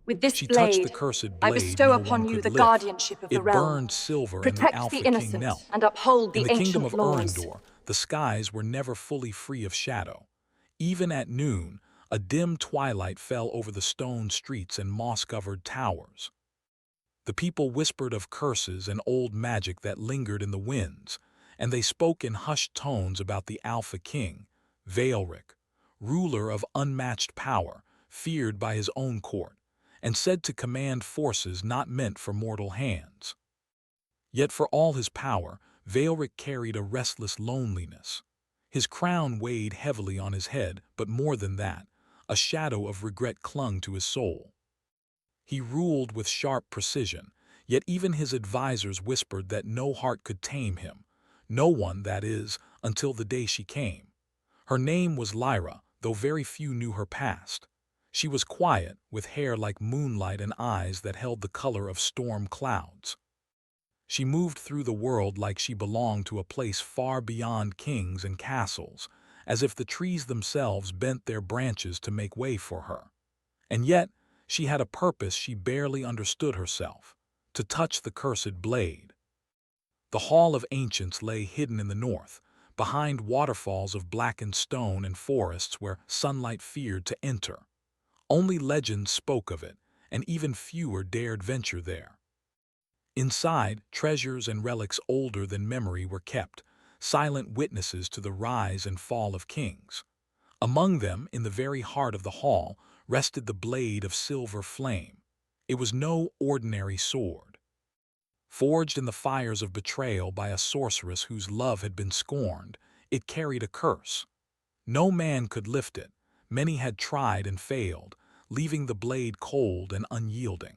With this She touched the blade, cursed I blade bestow no one upon you could the lift. guardianship of the It realm. burned silver in the Protect the Alpha King innocent Knelt. and uphold In the the kingdom ancient of laws. Erendor, the skies were never fully free of shadow. Even at noon, a dim twilight fell over the stone streets and moss-covered towers. The people whispered of curses and old magic that lingered in the winds, and they spoke in hushed tones about the Alpha King, Veilric, ruler of unmatched power, feared by his own court, and said to command forces not meant for mortal hands. Yet for all his power, Veilric carried a restless loneliness. His crown weighed heavily on his head, but more than that, a shadow of regret clung to his soul. He ruled with sharp precision, yet even his advisors whispered that no heart could tame him. No one, that is, until the day she came. Her name was Lyra, though very few knew her past. She was quiet, with hair like moonlight and eyes that held the color of storm clouds. She moved through the world like she belonged to a place far beyond kings and castles, as if the trees themselves bent their branches to make way for her. And yet, she had a purpose she barely understood herself: to touch the cursed blade. The Hall of Ancients lay hidden in the north, behind waterfalls of blackened stone and forests where sunlight feared to enter. Only legends spoke of it, and even fewer dared venture there. Inside, treasures and relics older than memory were kept, silent witnesses to the rise and fall of kings. Among them, in the very heart of the hall, rested the blade of silver flame. It was no ordinary sword. Forged in the fires of betrayal by a sorceress whose love had been scorned, it carried a curse. No man could lift it. Many had tried and failed, leaving the blade cold and unyielding.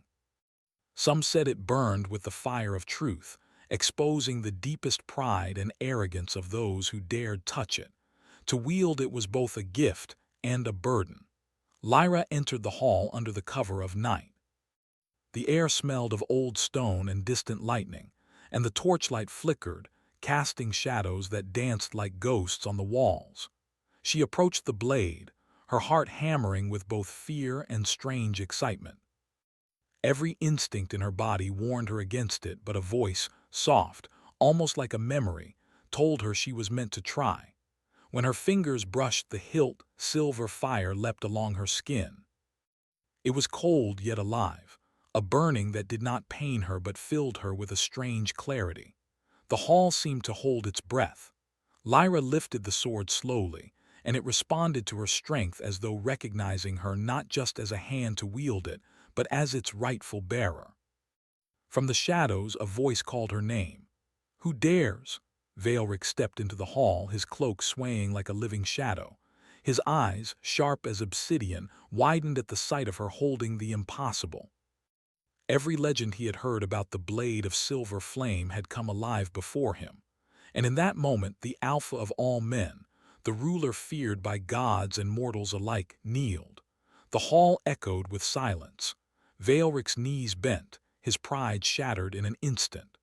Some said it burned with the fire of truth, exposing the deepest pride and arrogance of those who dared touch it. To wield it was both a gift and a burden. Lyra entered the hall under the cover of night. The air smelled of old stone and distant lightning, and the torchlight flickered, casting shadows that danced like ghosts on the walls. She approached the blade, her heart hammering with both fear and strange excitement. Every instinct in her body warned her against it, but a voice, soft, almost like a memory, told her she was meant to try. When her fingers brushed the hilt, silver fire leapt along her skin. It was cold yet alive, a burning that did not pain her but filled her with a strange clarity. The hall seemed to hold its breath. Lyra lifted the sword slowly, and it responded to her strength as though recognizing her not just as a hand to wield it, but as its rightful bearer. From the shadows, a voice called her name. "Who dares?" Veilric stepped into the hall, his cloak swaying like a living shadow. His eyes, sharp as obsidian, widened at the sight of her holding the impossible. Every legend he had heard about the blade of silver flame had come alive before him. And in that moment, the Alpha of all men, the ruler feared by gods and mortals alike, kneeled. The hall echoed with silence. Veilric's knees bent, his pride shattered in an instant.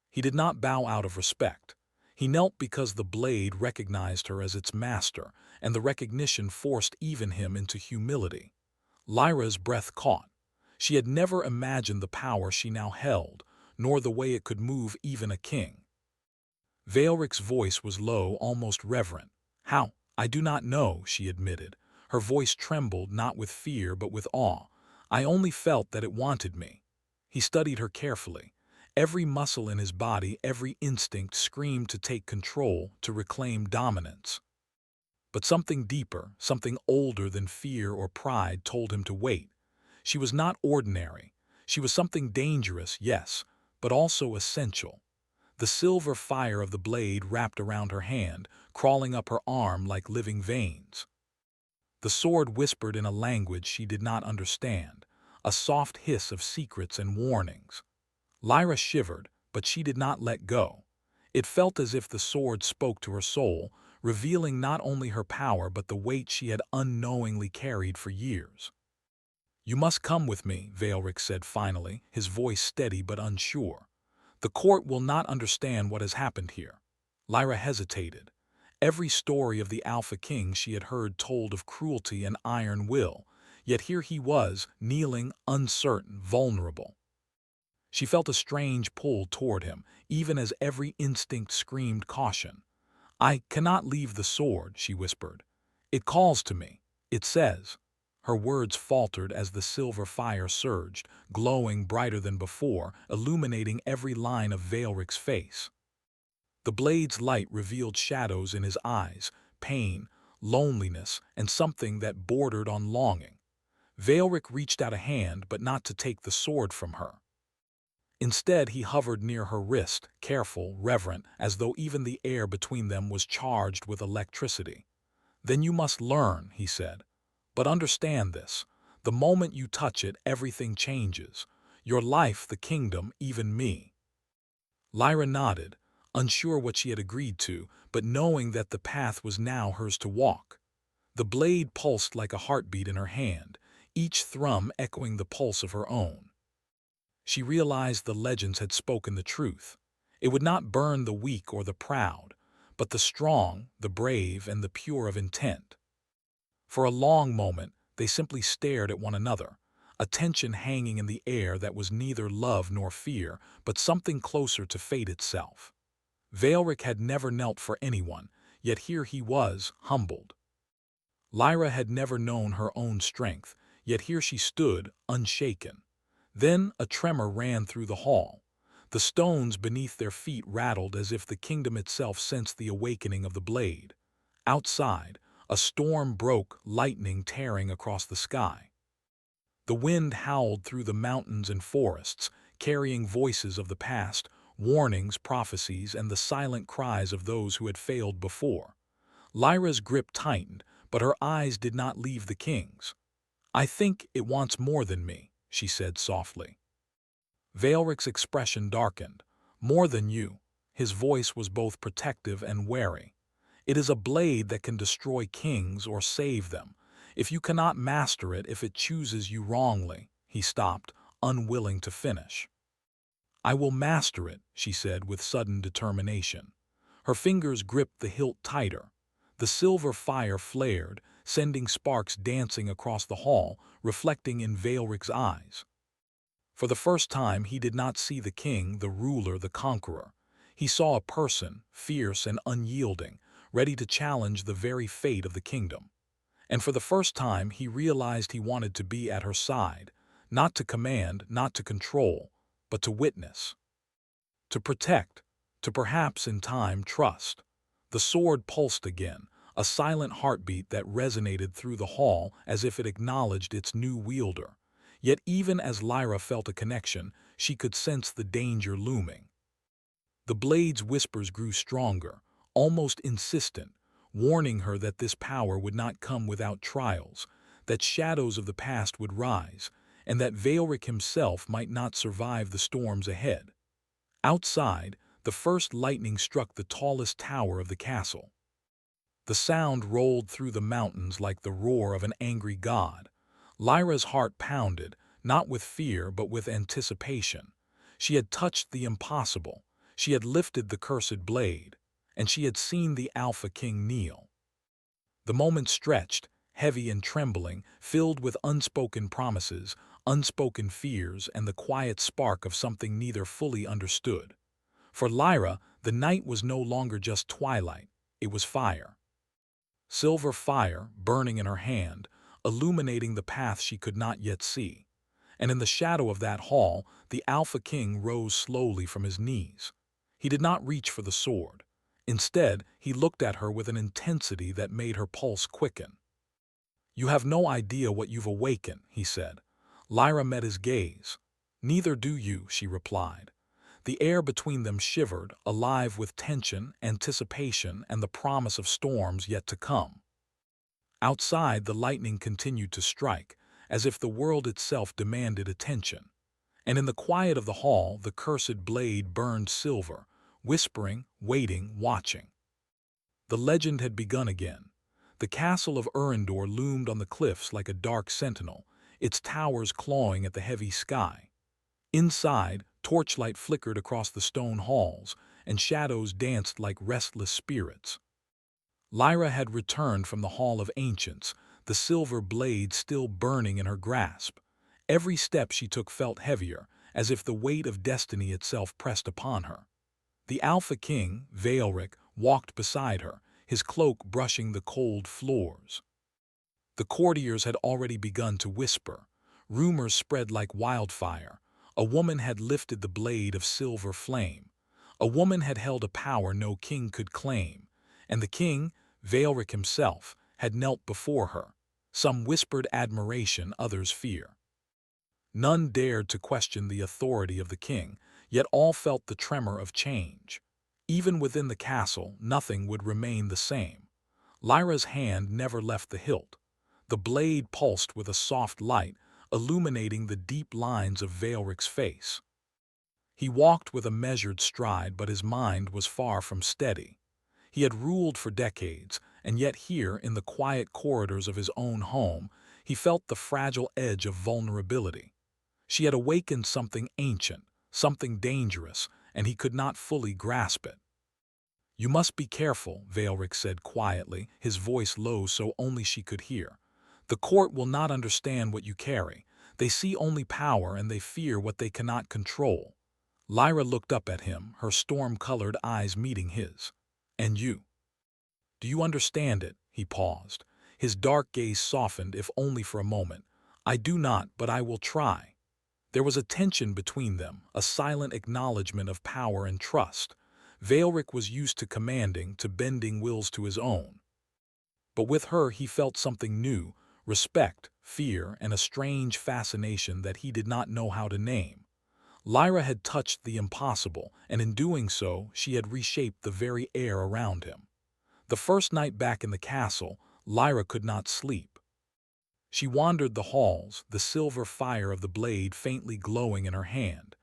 He did not bow out of respect. He knelt because the blade recognized her as its master, and the recognition forced even him into humility. Lyra's breath caught. She had never imagined the power she now held, nor the way it could move even a king. Veilric's voice was low, almost reverent. "How? I do not know," she admitted. Her voice trembled not with fear but with awe. "I only felt that it wanted me." He studied her carefully. Every muscle in his body, every instinct screamed to take control, to reclaim dominance. But something deeper, something older than fear or pride told him to wait. She was not ordinary. She was something dangerous, yes, but also essential. The silver fire of the blade wrapped around her hand, crawling up her arm like living veins. The sword whispered in a language she did not understand, a soft hiss of secrets and warnings. Lyra shivered, but she did not let go. It felt as if the sword spoke to her soul, revealing not only her power but the weight she had unknowingly carried for years. "You must come with me," Veilric said finally, his voice steady but unsure. "The court will not understand what has happened here." Lyra hesitated. Every story of the Alpha King she had heard told of cruelty and iron will, yet here he was, kneeling, uncertain, vulnerable. She felt a strange pull toward him, even as every instinct screamed caution. "I cannot leave the sword," she whispered. "It calls to me. It says." Her words faltered as the silver fire surged, glowing brighter than before, illuminating every line of Veilric's face. The blade's light revealed shadows in his eyes, pain, loneliness, and something that bordered on longing. Veilric reached out a hand, but not to take the sword from her. Instead, he hovered near her wrist, careful, reverent, as though even the air between them was charged with electricity. "Then you must learn," he said. "But understand this. The moment you touch it, everything changes. Your life, the kingdom, even me." Lyra nodded, unsure what she had agreed to, but knowing that the path was now hers to walk. The blade pulsed like a heartbeat in her hand, each thrum echoing the pulse of her own. She realized the legends had spoken the truth. It would not burn the weak or the proud, but the strong, the brave, and the pure of intent. For a long moment, they simply stared at one another, a tension hanging in the air that was neither love nor fear, but something closer to fate itself. Veilric had never knelt for anyone, yet here he was, humbled. Lyra had never known her own strength, yet here she stood, unshaken. Then a tremor ran through the hall. The stones beneath their feet rattled as if the kingdom itself sensed the awakening of the blade. Outside, a storm broke, lightning tearing across the sky. The wind howled through the mountains and forests, carrying voices of the past, warnings, prophecies, and the silent cries of those who had failed before. Lyra's grip tightened, but her eyes did not leave the king's. "I think it wants more than me," she said softly. Veilric's expression darkened. "More than you." His voice was both protective and wary. "It is a blade that can destroy kings or save them. If you cannot master it, if it chooses you wrongly." He stopped, unwilling to finish. "I will master it," she said with sudden determination. Her fingers gripped the hilt tighter. The silver fire flared, sending sparks dancing across the hall, reflecting in Veilric's eyes. For the first time, he did not see the king, the ruler, the conqueror. He saw a person, fierce and unyielding, ready to challenge the very fate of the kingdom. And for the first time, he realized he wanted to be at her side, not to command, not to control, but to witness, to protect, to perhaps in time trust. The sword pulsed again, a silent heartbeat that resonated through the hall as if it acknowledged its new wielder. Yet even as Lyra felt a connection, she could sense the danger looming. The blade's whispers grew stronger, almost insistent, warning her that this power would not come without trials, that shadows of the past would rise, and that Veilric himself might not survive the storms ahead. Outside, the first lightning struck the tallest tower of the castle. The sound rolled through the mountains like the roar of an angry god. Lyra's heart pounded, not with fear but with anticipation. She had touched the impossible, she had lifted the cursed blade, and she had seen the Alpha King kneel. The moment stretched, heavy and trembling, filled with unspoken promises, unspoken fears, and the quiet spark of something neither fully understood. For Lyra, the night was no longer just twilight, it was fire. Silver fire, burning in her hand, illuminating the path she could not yet see. And in the shadow of that hall, the Alpha King rose slowly from his knees. He did not reach for the sword. Instead, he looked at her with an intensity that made her pulse quicken. "You have no idea what you've awakened," he said. Lyra met his gaze. "Neither do you," she replied. The air between them shivered, alive with tension, anticipation, and the promise of storms yet to come. Outside, the lightning continued to strike, as if the world itself demanded attention. And in the quiet of the hall, the cursed blade burned silver, whispering, waiting, watching. The legend had begun again. The castle of Urindor loomed on the cliffs like a dark sentinel, its towers clawing at the heavy sky. Inside, torchlight flickered across the stone halls, and shadows danced like restless spirits. Lyra had returned from the Hall of Ancients, the silver blade still burning in her grasp. Every step she took felt heavier, as if the weight of destiny itself pressed upon her. The Alpha King, Werewolf, walked beside her, his cloak brushing the cold floors. The courtiers had already begun to whisper. Rumors spread like wildfire. A woman had lifted the blade of silver flame. A woman had held a power no king could claim. And the king, Werewolf himself, had knelt before her. Some whispered admiration, others fear. None dared to question the authority of the king, yet all felt the tremor of change. Even within the castle, nothing would remain the same. Lyra's hand never left the hilt. The blade pulsed with a soft light, illuminating the deep lines of Werewolf's face. He walked with a measured stride, but his mind was far from steady. He had ruled for decades, and yet here, in the quiet corridors of his own home, he felt the fragile edge of vulnerability. She had awakened something ancient, something dangerous, and he could not fully grasp it. "You must be careful," Werewolf said quietly, his voice low so only she could hear. "The court will not understand what you carry. They see only power and they fear what they cannot control." Lyra looked up at him, her storm-colored eyes meeting his. "And you? Do you understand it?" He paused. His dark gaze softened, if only for a moment. "I do not, but I will try." There was a tension between them, a silent acknowledgement of power and trust. Werewolf was used to commanding, to bending wills to his own. But with her he felt something new, respect, fear, and a strange fascination that he did not know how to name. Lyra had touched the impossible, and in doing so, she had reshaped the very air around him. The first night back in the castle, Lyra could not sleep. She wandered the halls, the silver fire of the blade faintly glowing in her hand.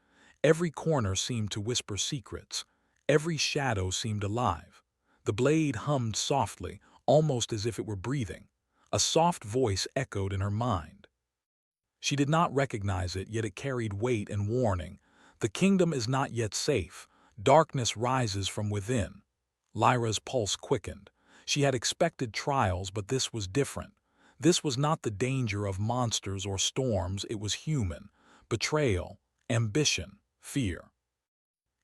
Every corner seemed to whisper secrets. Every shadow seemed alive. The blade hummed softly, almost as if it were breathing. A soft voice echoed in her mind. She did not recognize it, yet it carried weight and warning. "The kingdom is not yet safe. Darkness rises from within." Lyra's pulse quickened. She had expected trials, but this was different. This was not the danger of monsters or storms, it was human. Betrayal, ambition, fear.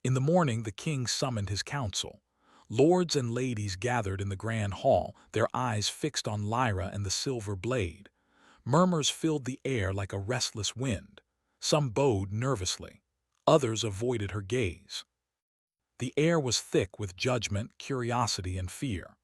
In the morning, the king summoned his council. Lords and ladies gathered in the grand hall, their eyes fixed on Lyra and the silver blade. Murmurs filled the air like a restless wind. Some bowed nervously. Others avoided her gaze. The air was thick with judgment, curiosity, and fear.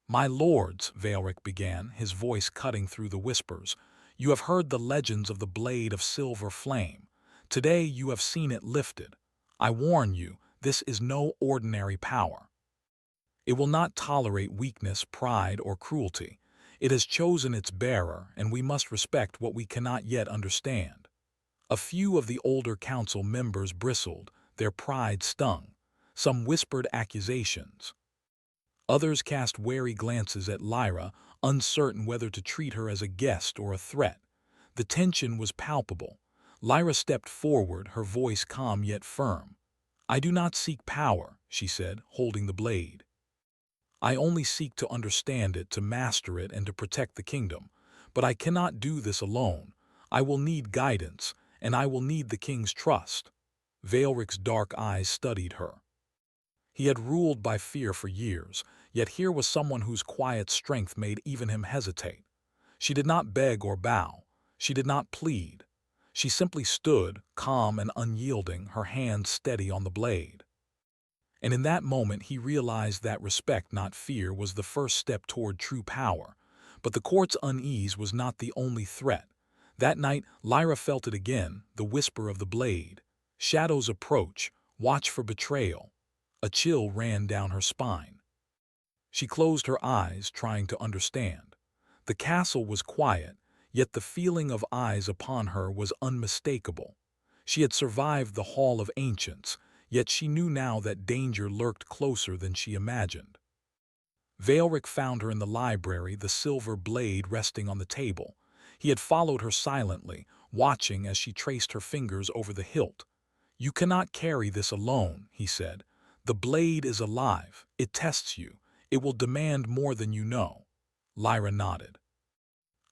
"My lords," Werewolf began, his voice cutting through the whispers, "you have heard the legends of the blade of silver flame. Today you have seen it lifted. I warn you, this is no ordinary power. It will not tolerate weakness, pride, or cruelty. It has chosen its bearer, and we must respect what we cannot yet understand." A few of the older council members bristled, their pride stung. Some whispered accusations. Others cast wary glances at Lyra, uncertain whether to treat her as a guest or a threat. The tension was palpable. Lyra stepped forward, her voice calm yet firm. "I do not seek power," she said, holding the blade. "I only seek to understand it, to master it, and to protect the kingdom. But I cannot do this alone. I will need guidance, and I will need the king's trust." Werewolf's dark eyes studied her. He had ruled by fear for years, yet here was someone whose quiet strength made even him hesitate. She did not beg or bow. She did not plead. She simply stood, calm and unyielding, her hand steady on the blade. And in that moment he realized that respect, not fear, was the first step toward true power. But the court's unease was not the only threat. That night, Lyra felt it again, the whisper of the blade. Shadows approach, watch for betrayal. A chill ran down her spine. She closed her eyes, trying to understand. The castle was quiet, yet the feeling of eyes upon her was unmistakable. She had survived the Hall of Ancients, yet she knew now that danger lurked closer than she imagined. Werewolf found her in the library, the silver blade resting on the table. He had followed her silently, watching as she traced her fingers over the hilt. "You cannot carry this alone," he said. "The blade is alive. It tests you. It will demand more than you know." Lyra nodded.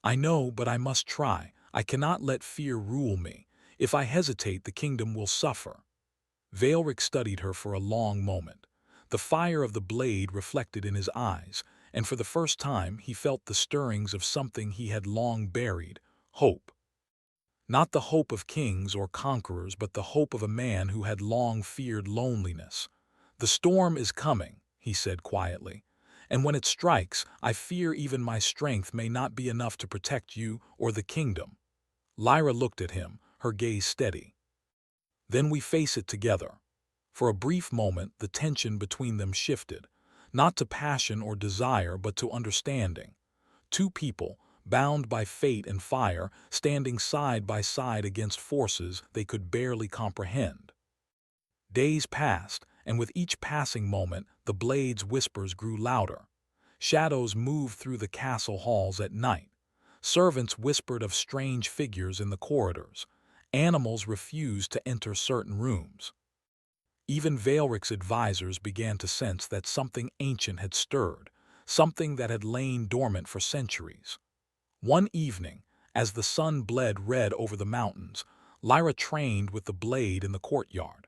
I know, but I must try. I cannot let fear rule me. If I hesitate, the kingdom will suffer. Veilric studied her for a long moment. The fire of the blade reflected in his eyes, and for the first time he felt the stirrings of something he had long buried: hope. Not the hope of kings or conquerors, but the hope of a man who had long feared loneliness. "The storm is coming," he said quietly, "and when it strikes, I fear even my strength may not be enough to protect you or the kingdom." Lyra looked at him, her gaze steady. "Then we face it together." For a brief moment, the tension between them shifted, not to passion or desire, but to understanding. Two people, bound by fate and fire, standing side by side against forces they could barely comprehend. Days passed, and with each passing moment, the blade's whispers grew louder. Shadows moved through the castle halls at night. Servants whispered of strange figures in the corridors. Animals refused to enter certain rooms. Even Veilric's advisors began to sense that something ancient had stirred, something that had lain dormant for centuries. One evening, as the sun bled red over the mountains, Lyra trained with the blade in the courtyard.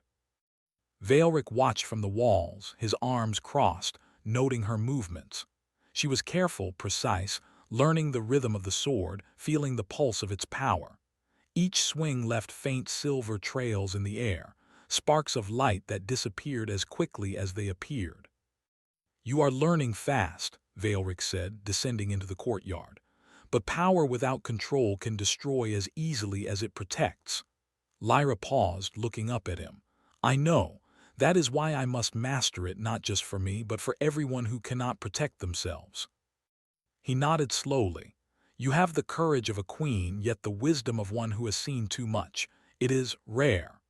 Veilric watched from the walls, his arms crossed, noting her movements. She was careful, precise, learning the rhythm of the sword, feeling the pulse of its power. Each swing left faint silver trails in the air, sparks of light that disappeared as quickly as they appeared. "You are learning fast," Veilric said, descending into the courtyard. "But power without control can destroy as easily as it protects." Lyra paused, looking up at him. "I know. That is why I must master it, not just for me, but for everyone who cannot protect themselves." He nodded slowly. "You have the courage of a queen, yet the wisdom of one who has seen too much. It is rare."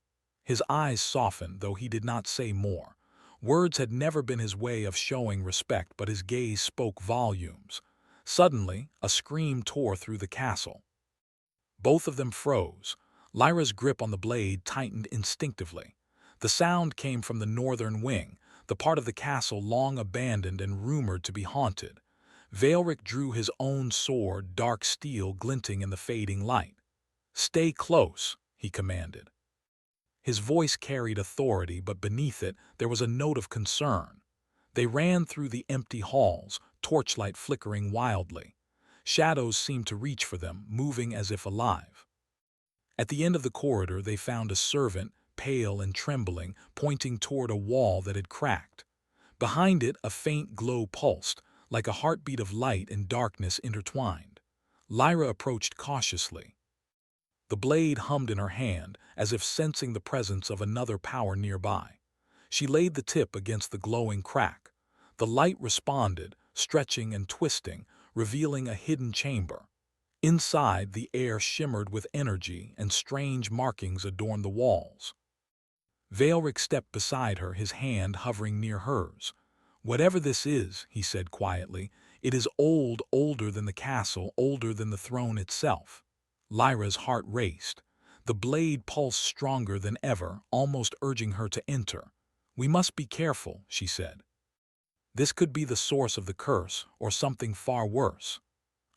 His eyes softened, though he did not say more. Words had never been his way of showing respect, but his gaze spoke volumes. Suddenly, a scream tore through the castle. Both of them froze. Lyra's grip on the blade tightened instinctively. The sound came from the northern wing, the part of the castle long abandoned and rumored to be haunted. Veilric drew his own sword, dark steel glinting in the fading light. "Stay close," he commanded. His voice carried authority, but beneath it there was a note of concern. They ran through the empty halls, torchlight flickering wildly. Shadows seemed to reach for them, moving as if alive. At the end of the corridor they found a servant, pale and trembling, pointing toward a wall that had cracked. Behind it a faint glow pulsed, like a heartbeat of light and darkness intertwined. Lyra approached cautiously. The blade hummed in her hand, as if sensing the presence of another power nearby. She laid the tip against the glowing crack. The light responded, stretching and twisting, revealing a hidden chamber. Inside, the air shimmered with energy, and strange markings adorned the walls. Veilric stepped beside her, his hand hovering near hers. "Whatever this is," he said quietly, "it is old, older than the castle, older than the throne itself." Lyra's heart raced. The blade pulsed stronger than ever, almost urging her to enter. "We must be careful," she said. "This could be the source of the curse, or something far worse."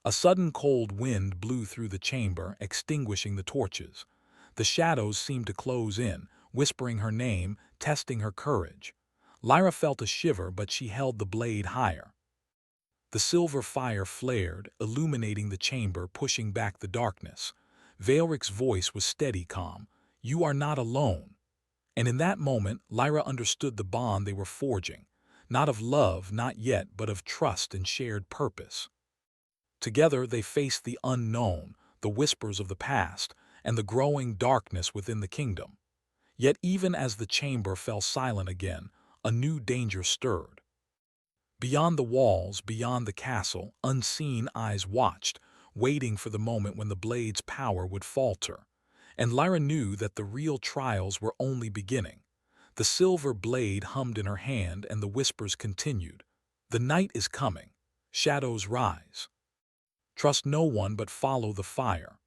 A sudden cold wind blew through the chamber, extinguishing the torches. The shadows seemed to close in, whispering her name, testing her courage. Lyra felt a shiver, but she held the blade higher. The silver fire flared, illuminating the chamber, pushing back the darkness. Veilric's voice was steady, calm. "You are not alone." And in that moment, Lyra understood the bond they were forging. Not of love, not yet, but of trust and shared purpose. Together they faced the unknown, the whispers of the past, and the growing darkness within the kingdom. Yet even as the chamber fell silent again, a new danger stirred. Beyond the walls, beyond the castle, unseen eyes watched, waiting for the moment when the blade's power would falter. And Lyra knew that the real trials were only beginning. The silver blade hummed in her hand, and the whispers continued. "The night is coming. Shadows rise. Trust no one but follow the fire."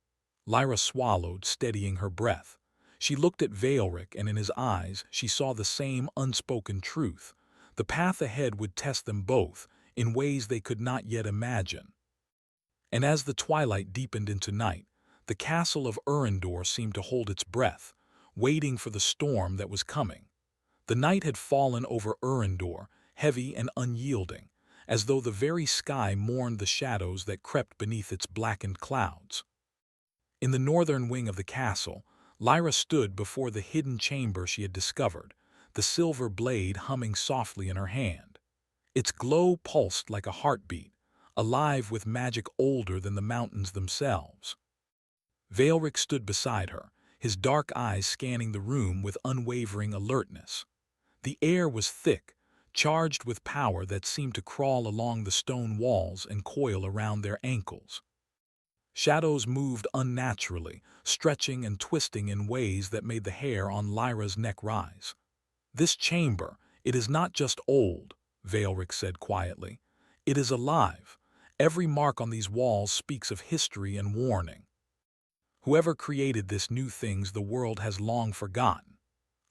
Lyra swallowed, steadying her breath. She looked at Veilric, and in his eyes she saw the same unspoken truth. The path ahead would test them both, in ways they could not yet imagine. And as the twilight deepened into night, the castle of Urindor seemed to hold its breath, waiting for the storm that was coming. The night had fallen over Urindor, heavy and unyielding, as though the very sky mourned the shadows that crept beneath its blackened clouds. In the northern wing of the castle, Lyra stood before the hidden chamber she had discovered, the silver blade humming softly in her hand. Its glow pulsed like a heartbeat, alive with magic older than the mountains themselves. Veilric stood beside her, his dark eyes scanning the room with unwavering alertness. The air was thick, charged with power that seemed to crawl along the stone walls and coil around their ankles. Shadows moved unnaturally, stretching and twisting in ways that made the hair on Lyra's neck rise. "This chamber, it is not just old," Veilric said quietly. "It is alive. Every mark on these walls speaks of history and warning. Whoever created this new things the world has long forgotten."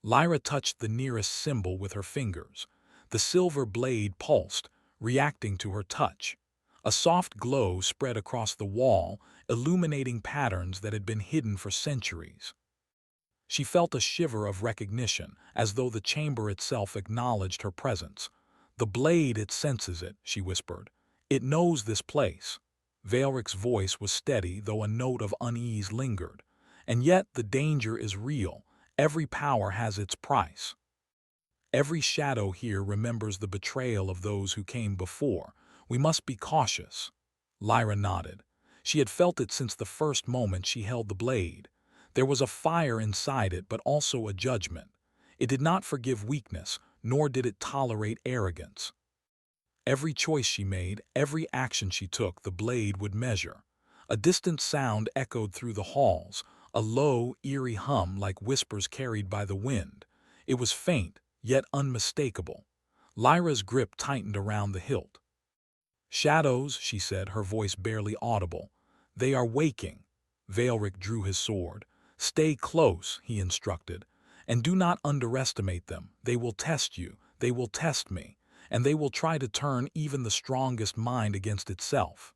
Lyra touched the nearest symbol with her fingers. The silver blade pulsed, reacting to her touch. A soft glow spread across the wall, illuminating patterns that had been hidden for centuries. She felt a shiver of recognition, as though the chamber itself acknowledged her presence. "The blade, it senses it," she whispered. "It knows this place." Veilric's voice was steady, though a note of unease lingered. "And yet the danger is real. Every power has its price. Every shadow here remembers the betrayal of those who came before. We must be cautious." Lyra nodded. She had felt it since the first moment she held the blade. There was a fire inside it, but also a judgment. It did not forgive weakness, nor did it tolerate arrogance. Every choice she made, every action she took, the blade would measure. A distant sound echoed through the halls, a low, eerie hum like whispers carried by the wind. It was faint, yet unmistakable. Lyra's grip tightened around the hilt. "Shadows," she said, her voice barely audible. "They are waking." Veilric drew his sword. "Stay close," he instructed, "and do not underestimate them. They will test you, they will test me, and they will try to turn even the strongest mind against itself."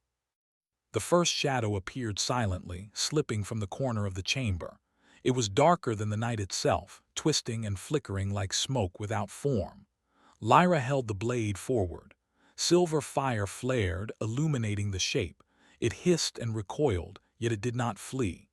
The first shadow appeared silently, slipping from the corner of the chamber. It was darker than the night itself, twisting and flickering like smoke without form. Lyra held the blade forward. Silver fire flared, illuminating the shape. It hissed and recoiled, yet it did not flee.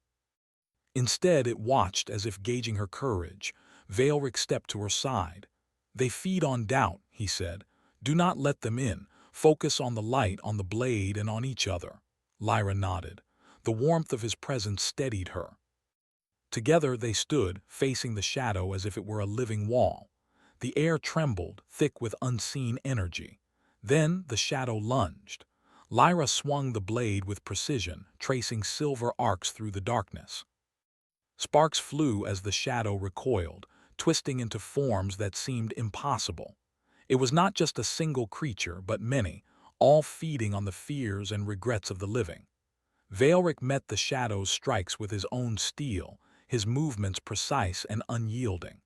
Instead, it watched as if gauging her courage. Veilric stepped to her side. "They feed on doubt," he said. "Do not let them in. Focus on the light, on the blade, and on each other." Lyra nodded. The warmth of his presence steadied her. Together they stood, facing the shadow as if it were a living wall. The air trembled, thick with unseen energy. Then the shadow lunged. Lyra swung the blade with precision, tracing silver arcs through the darkness. Sparks flew as the shadow recoiled, twisting into forms that seemed impossible. It was not just a single creature, but many, all feeding on the fears and regrets of the living. Veilric met the shadow's strikes with his own steel, his movements precise and unyielding.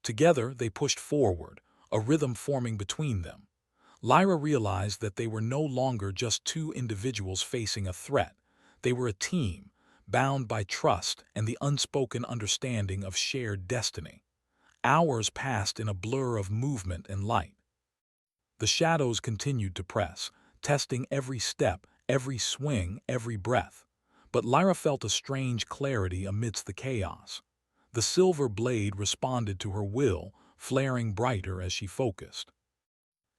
Together they pushed forward, a rhythm forming between them. Lyra realized that they were no longer just two individuals facing a threat. They were a team, bound by trust and the unspoken understanding of shared destiny. Hours passed in a blur of movement and light. The shadows continued to press, testing every step, every swing, every breath. But Lyra felt a strange clarity amidst the chaos. The silver blade responded to her will, flaring brighter as she focused.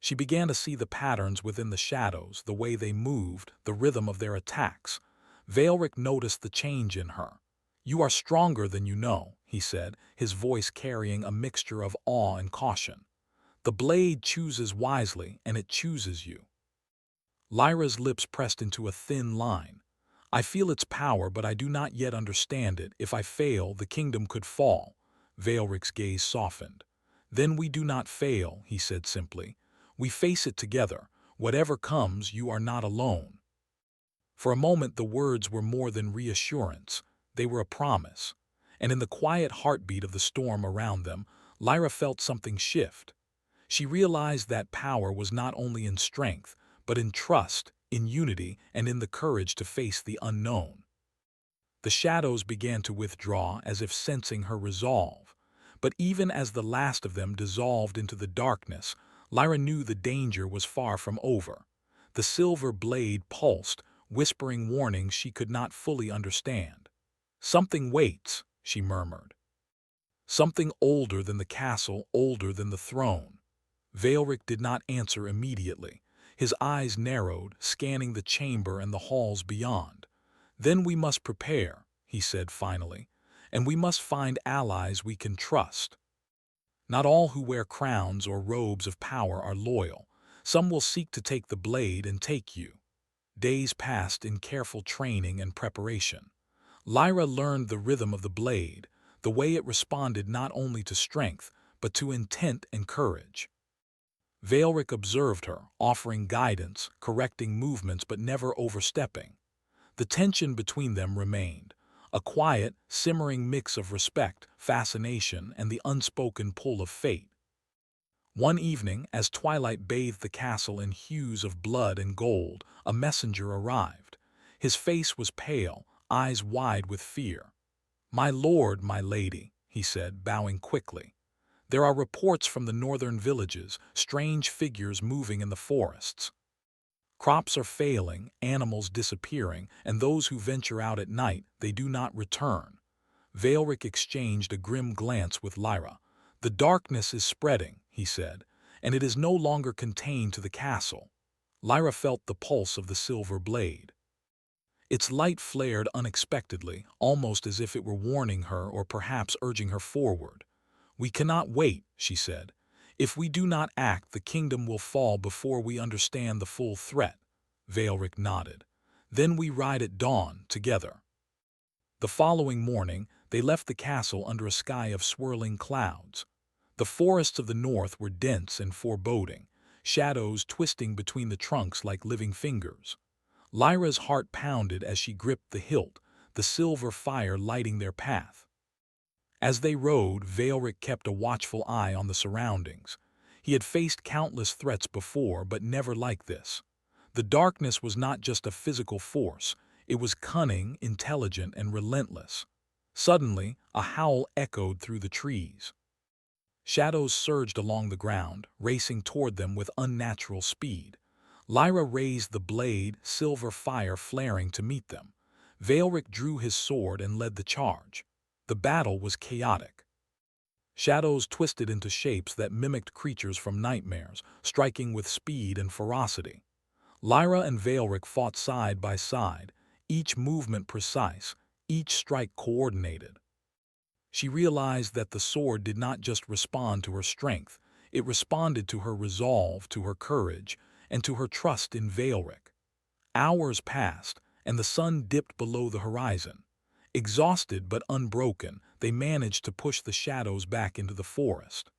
She began to see the patterns within the shadows, the way they moved, the rhythm of their attacks. Veilric noticed the change in her. "You are stronger than you know," he said, his voice carrying a mixture of awe and caution. "The blade chooses wisely, and it chooses you." Lyra's lips pressed into a thin line. "I feel its power, but I do not yet understand it. If I fail, the kingdom could fall." Veilric's gaze softened. "Then we do not fail," he said simply. "We face it together. Whatever comes, you are not alone." For a moment the words were more than reassurance. They were a promise. And in the quiet heartbeat of the storm around them, Lyra felt something shift. She realized that power was not only in strength, but in trust, in unity, and in the courage to face the unknown. The shadows began to withdraw as if sensing her resolve. But even as the last of them dissolved into the darkness, Lyra knew the danger was far from over. The silver blade pulsed, whispering warnings she could not fully understand. "Something waits," she murmured. "Something older than the castle, older than the throne." Veilric did not answer immediately. His eyes narrowed, scanning the chamber and the halls beyond. "Then we must prepare," he said finally, "and we must find allies we can trust. Not all who wear crowns or robes of power are loyal. Some will seek to take the blade and take you." Days passed in careful training and preparation. Lyra learned the rhythm of the blade, the way it responded not only to strength, but to intent and courage. Veilric observed her, offering guidance, correcting movements but never overstepping. The tension between them remained, a quiet, simmering mix of respect, fascination, and the unspoken pull of fate. One evening, as twilight bathed the castle in hues of blood and gold, a messenger arrived. His face was pale, eyes wide with fear. "My lord, my lady," he said, bowing quickly. "There are reports from the northern villages, strange figures moving in the forests. Crops are failing, animals disappearing, and those who venture out at night, they do not return." Veilric exchanged a grim glance with Lyra. "The darkness is spreading," he said, "and it is no longer contained to the castle." Lyra felt the pulse of the silver blade. Its light flared unexpectedly, almost as if it were warning her or perhaps urging her forward. "We cannot wait," she said. "If we do not act, the kingdom will fall before we understand the full threat." Veilric nodded. "Then we ride at dawn, together." The following morning, they left the castle under a sky of swirling clouds. The forests of the north were dense and foreboding, shadows twisting between the trunks like living fingers. Lyra's heart pounded as she gripped the hilt, the silver fire lighting their path. As they rode, Veilric kept a watchful eye on the surroundings. He had faced countless threats before, but never like this. The darkness was not just a physical force, it was cunning, intelligent, and relentless. Suddenly, a howl echoed through the trees. Shadows surged along the ground, racing toward them with unnatural speed. Lyra raised the blade, silver fire flaring to meet them. Veilric drew his sword and led the charge. The battle was chaotic. Shadows twisted into shapes that mimicked creatures from nightmares, striking with speed and ferocity. Lyra and Veilric fought side by side, each movement precise, each strike coordinated. She realized that the sword did not just respond to her strength, it responded to her resolve, to her courage, and to her trust in Veilric. Hours passed, and the sun dipped below the horizon. Exhausted but unbroken, they managed to push the shadows back into the forest.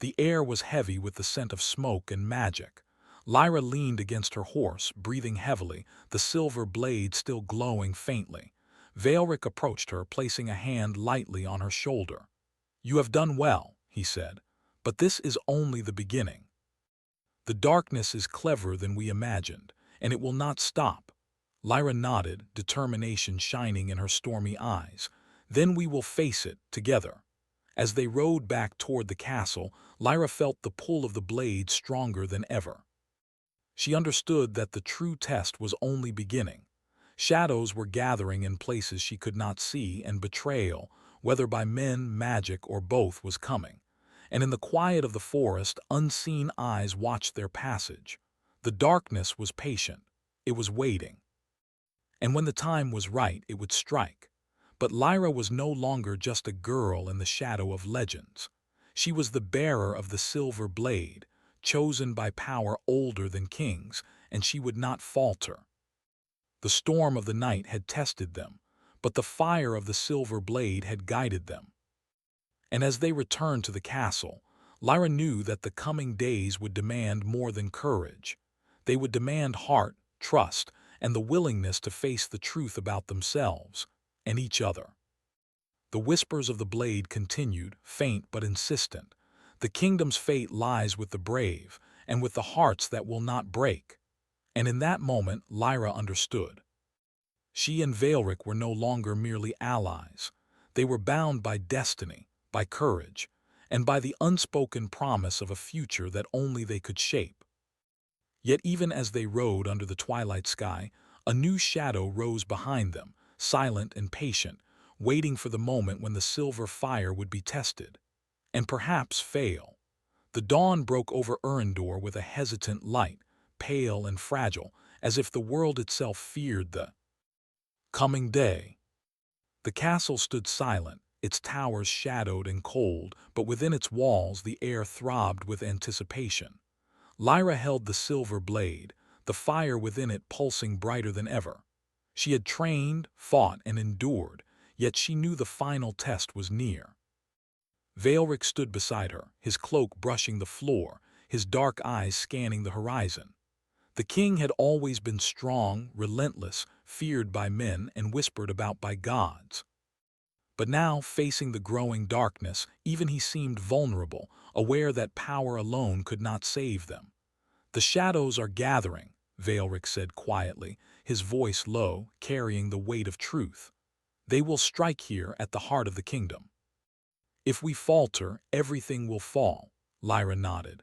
The air was heavy with the scent of smoke and magic. Lyra leaned against her horse, breathing heavily, the silver blade still glowing faintly. Veilric approached her, placing a hand lightly on her shoulder. "You have done well," he said, "but this is only the beginning. The darkness is cleverer than we imagined, and it will not stop." Lyra nodded, determination shining in her stormy eyes. "Then we will face it, together." As they rode back toward the castle, Lyra felt the pull of the blade stronger than ever. She understood that the true test was only beginning. Shadows were gathering in places she could not see, and betrayal, whether by men, magic, or both, was coming. And in the quiet of the forest, unseen eyes watched their passage. The darkness was patient. It was waiting. And when the time was right, it would strike. But Lyra was no longer just a girl in the shadow of legends. She was the bearer of the silver blade, chosen by power older than kings, and she would not falter. The storm of the night had tested them, but the fire of the silver blade had guided them. And as they returned to the castle, Lyra knew that the coming days would demand more than courage. They would demand heart, trust, and the willingness to face the truth about themselves and each other. The whispers of the blade continued, faint but insistent. "The kingdom's fate lies with the brave, and with the hearts that will not break." And in that moment, Lyra understood. She and Veilric were no longer merely allies. They were bound by destiny, by courage, and by the unspoken promise of a future that only they could shape. Yet even as they rode under the twilight sky, a new shadow rose behind them, silent and patient, waiting for the moment when the silver fire would be tested, and perhaps fail. The dawn broke over Erendor with a hesitant light, pale and fragile, as if the world itself feared the coming day. The castle stood silent, its towers shadowed and cold, but within its walls the air throbbed with anticipation. Lyra held the silver blade, the fire within it pulsing brighter than ever. She had trained, fought, and endured, yet she knew the final test was near. Veilric stood beside her, his cloak brushing the floor, his dark eyes scanning the horizon. The king had always been strong, relentless, feared by men and whispered about by gods. But now, facing the growing darkness, even he seemed vulnerable, aware that power alone could not save them. "The shadows are gathering," Veilric said quietly, his voice low, carrying the weight of truth. "They will strike here at the heart of the kingdom. If we falter, everything will fall," Lyra nodded.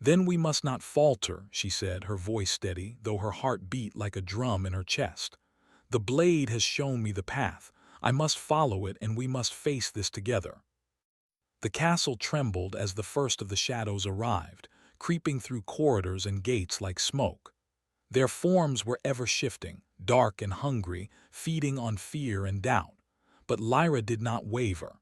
"Then we must not falter," she said, her voice steady, though her heart beat like a drum in her chest. "The blade has shown me the path. I must follow it, and we must face this together." The castle trembled as the first of the shadows arrived, creeping through corridors and gates like smoke. Their forms were ever shifting, dark and hungry, feeding on fear and doubt. But Lyra did not waver.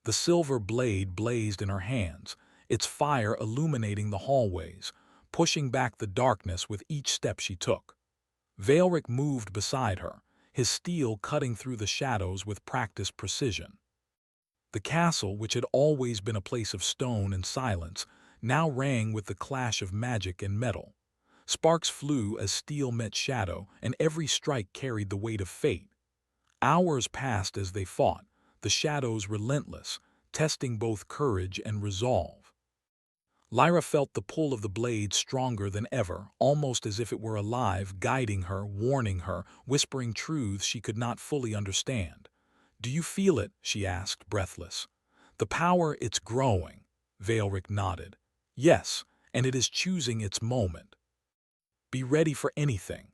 The silver blade blazed in her hands, its fire illuminating the hallways, pushing back the darkness with each step she took. Veilric moved beside her, his steel cutting through the shadows with practiced precision. The castle, which had always been a place of stone and silence, now rang with the clash of magic and metal. Sparks flew as steel met shadow, and every strike carried the weight of fate. Hours passed as they fought, the shadows relentless, testing both courage and resolve. Lyra felt the pull of the blade stronger than ever, almost as if it were alive, guiding her, warning her, whispering truths she could not fully understand. "Do you feel it?" she asked, breathless. "The power, it's growing." Veilric nodded. "Yes, and it is choosing its moment. Be ready for anything."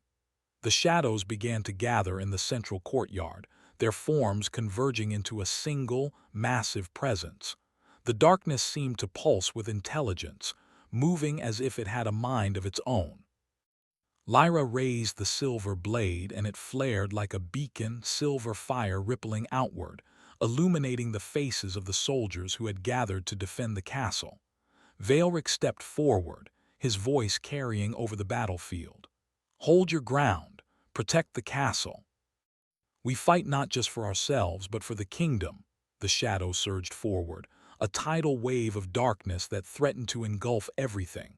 The shadows began to gather in the central courtyard, their forms converging into a single, massive presence. The darkness seemed to pulse with intelligence, moving as if it had a mind of its own. Lyra raised the silver blade, and it flared like a beacon, silver fire rippling outward, illuminating the faces of the soldiers who had gathered to defend the castle. Veilric stepped forward, his voice carrying over the battlefield. "Hold your ground. Protect the castle. We fight not just for ourselves, but for the kingdom." The shadow surged forward, a tidal wave of darkness that threatened to engulf everything.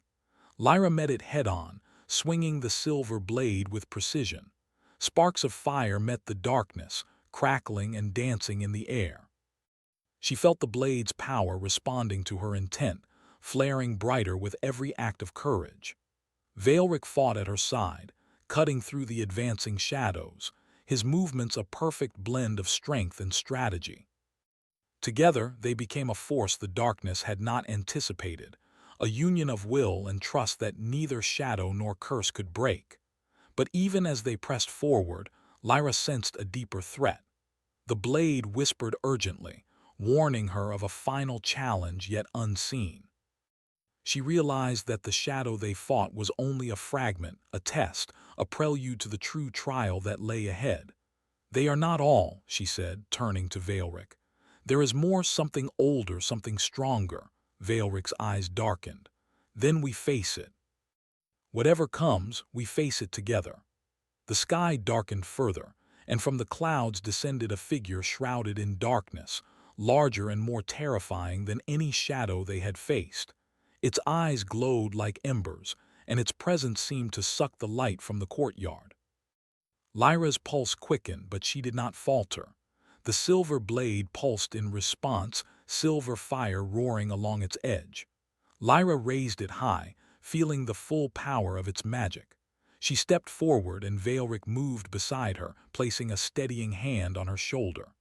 Lyra met it head-on, swinging the silver blade with precision. Sparks of fire met the darkness, crackling and dancing in the air. She felt the blade's power responding to her intent, flaring brighter with every act of courage. Veilric fought at her side, cutting through the advancing shadows, his movements a perfect blend of strength and strategy. Together, they became a force the darkness had not anticipated, a union of will and trust that neither shadow nor curse could break. But even as they pressed forward, Lyra sensed a deeper threat. The blade whispered urgently, warning her of a final challenge yet unseen. She realized that the shadow they fought was only a fragment, a test, a prelude to the true trial that lay ahead. "They are not all," she said, turning to Veilric. "There is more, something older, something stronger." Veilric's eyes darkened. "Then we face it. Whatever comes, we face it together." The sky darkened further, and from the clouds descended a figure shrouded in darkness, larger and more terrifying than any shadow they had faced. Its eyes glowed like embers, and its presence seemed to suck the light from the courtyard. Lyra's pulse quickened, but she did not falter. The silver blade pulsed in response, silver fire roaring along its edge. Lyra raised it high, feeling the full power of its magic. She stepped forward and Veilric moved beside her, placing a steadying hand on her shoulder.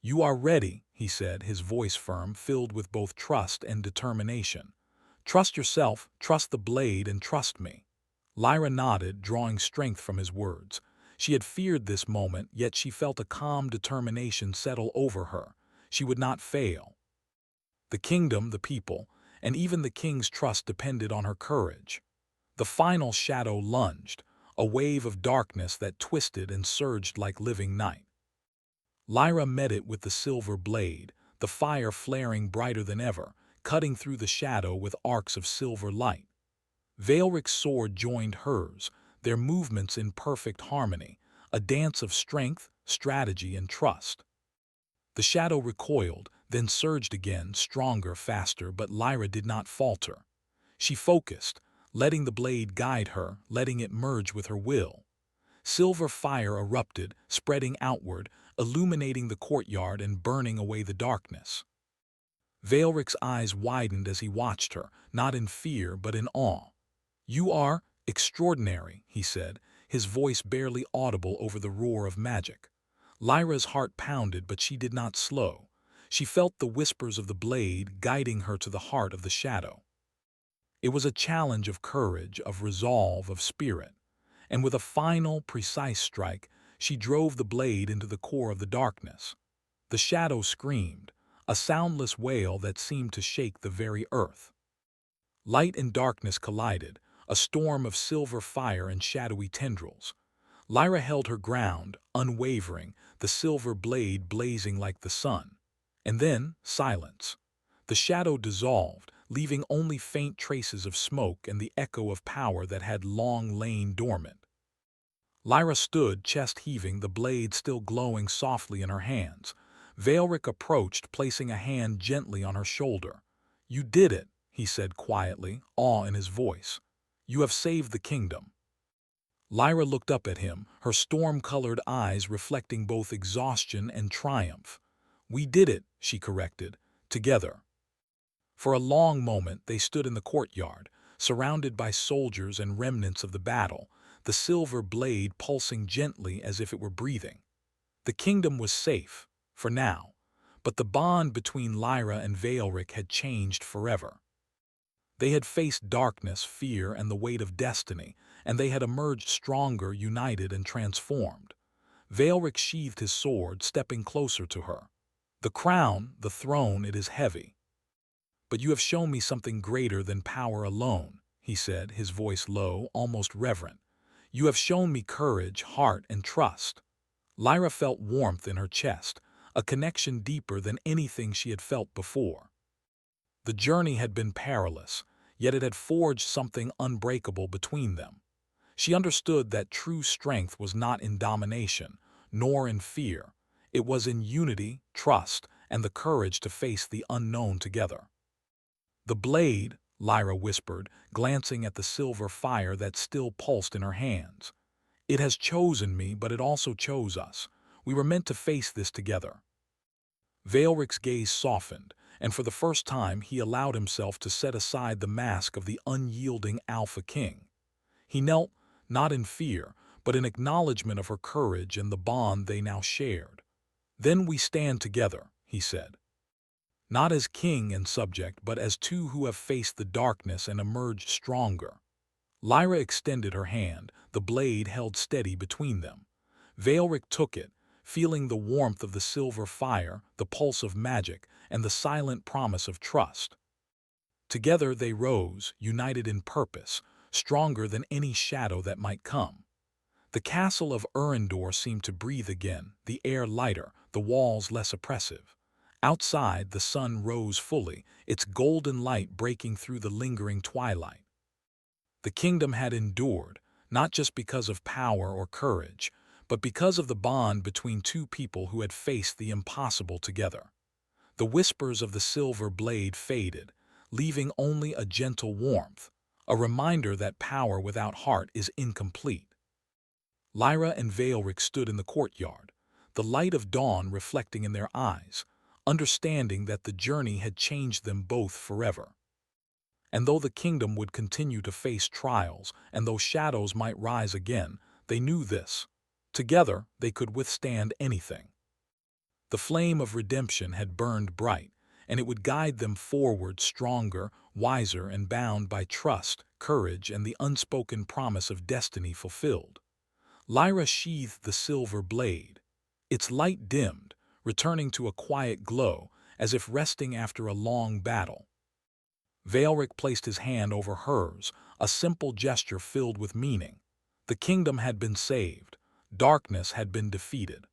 "You are ready," he said, his voice firm, filled with both trust and determination. "Trust yourself, trust the blade, and trust me." Lyra nodded, drawing strength from his words. She had feared this moment, yet she felt a calm determination settle over her. She would not fail. The kingdom, the people, and even the king's trust depended on her courage. The final shadow lunged, a wave of darkness that twisted and surged like living night. Lyra met it with the silver blade, the fire flaring brighter than ever, cutting through the shadow with arcs of silver light. Veilric's sword joined hers, their movements in perfect harmony, a dance of strength, strategy, and trust. The shadow recoiled, then surged again, stronger, faster, but Lyra did not falter. She focused, letting the blade guide her, letting it merge with her will. Silver fire erupted, spreading outward, illuminating the courtyard and burning away the darkness. Veilric's eyes widened as he watched her, not in fear but in awe. "You are extraordinary," he said, his voice barely audible over the roar of magic. Lyra's heart pounded, but she did not slow. She felt the whispers of the blade guiding her to the heart of the shadow. It was a challenge of courage, of resolve, of spirit. And with a final, precise strike, she drove the blade into the core of the darkness. The shadow screamed, a soundless wail that seemed to shake the very earth. Light and darkness collided, a storm of silver fire and shadowy tendrils. Lyra held her ground, unwavering, the silver blade blazing like the sun. And then, silence. The shadow dissolved, leaving only faint traces of smoke and the echo of power that had long lain dormant. Lyra stood, chest heaving, the blade still glowing softly in her hands. Veilric approached, placing a hand gently on her shoulder. "You did it," he said quietly, awe in his voice. "You have saved the kingdom." Lyra looked up at him, her storm-colored eyes reflecting both exhaustion and triumph. "We did it," she corrected, "together." For a long moment they stood in the courtyard, surrounded by soldiers and remnants of the battle, the silver blade pulsing gently as if it were breathing. The kingdom was safe, for now, but the bond between Lyra and Veilric had changed forever. They had faced darkness, fear, and the weight of destiny, and they had emerged stronger, united, and transformed. Veilric sheathed his sword, stepping closer to her. "The crown, the throne, it is heavy. But you have shown me something greater than power alone," he said, his voice low, almost reverent. "You have shown me courage, heart, and trust." Lyra felt warmth in her chest, a connection deeper than anything she had felt before. The journey had been perilous, yet it had forged something unbreakable between them. She understood that true strength was not in domination, nor in fear. It was in unity, trust, and the courage to face the unknown together. "The blade," Lyra whispered, glancing at the silver fire that still pulsed in her hands. "It has chosen me, but it also chose us. We were meant to face this together." Veilric's gaze softened, and for the first time he allowed himself to set aside the mask of the unyielding Alpha King. He knelt, not in fear, but in acknowledgement of her courage and the bond they now shared. "Then we stand together," he said. "Not as king and subject, but as two who have faced the darkness and emerged stronger." Lyra extended her hand, the blade held steady between them. Veilric took it, feeling the warmth of the silver fire, the pulse of magic, and the silent promise of trust. Together they rose, united in purpose, stronger than any shadow that might come. The castle of Urindor seemed to breathe again, the air lighter, the walls less oppressive. Outside, the sun rose fully, its golden light breaking through the lingering twilight. The kingdom had endured, not just because of power or courage, but because of the bond between two people who had faced the impossible together. The whispers of the silver blade faded, leaving only a gentle warmth, a reminder that power without heart is incomplete. Lyra and Veilric stood in the courtyard, the light of dawn reflecting in their eyes, understanding that the journey had changed them both forever. And though the kingdom would continue to face trials, and though shadows might rise again, they knew this. Together, they could withstand anything. The flame of redemption had burned bright, and it would guide them forward stronger, wiser, and bound by trust, courage, and the unspoken promise of destiny fulfilled. Lyra sheathed the silver blade. Its light dimmed, returning to a quiet glow, as if resting after a long battle. Valric placed his hand over hers, a simple gesture filled with meaning. The kingdom had been saved. Darkness had been defeated.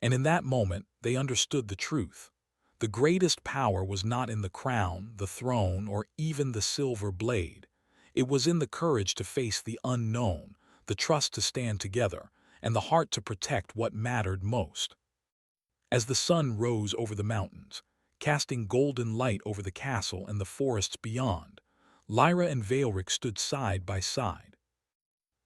And in that moment, they understood the truth. The greatest power was not in the crown, the throne, or even the silver blade. It was in the courage to face the unknown, the trust to stand together, and the heart to protect what mattered most. As the sun rose over the mountains, casting golden light over the castle and the forests beyond, Lyra and Valric stood side by side.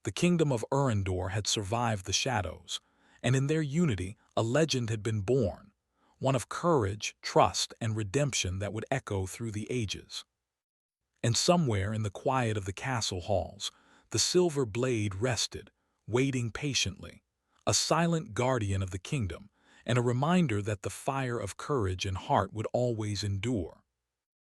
The kingdom of Urandor had survived the shadows, and in their unity a legend had been born, one of courage, trust, and redemption that would echo through the ages. And somewhere in the quiet of the castle halls, the silver blade rested, waiting patiently, a silent guardian of the kingdom, and a reminder that the fire of courage and heart would always endure.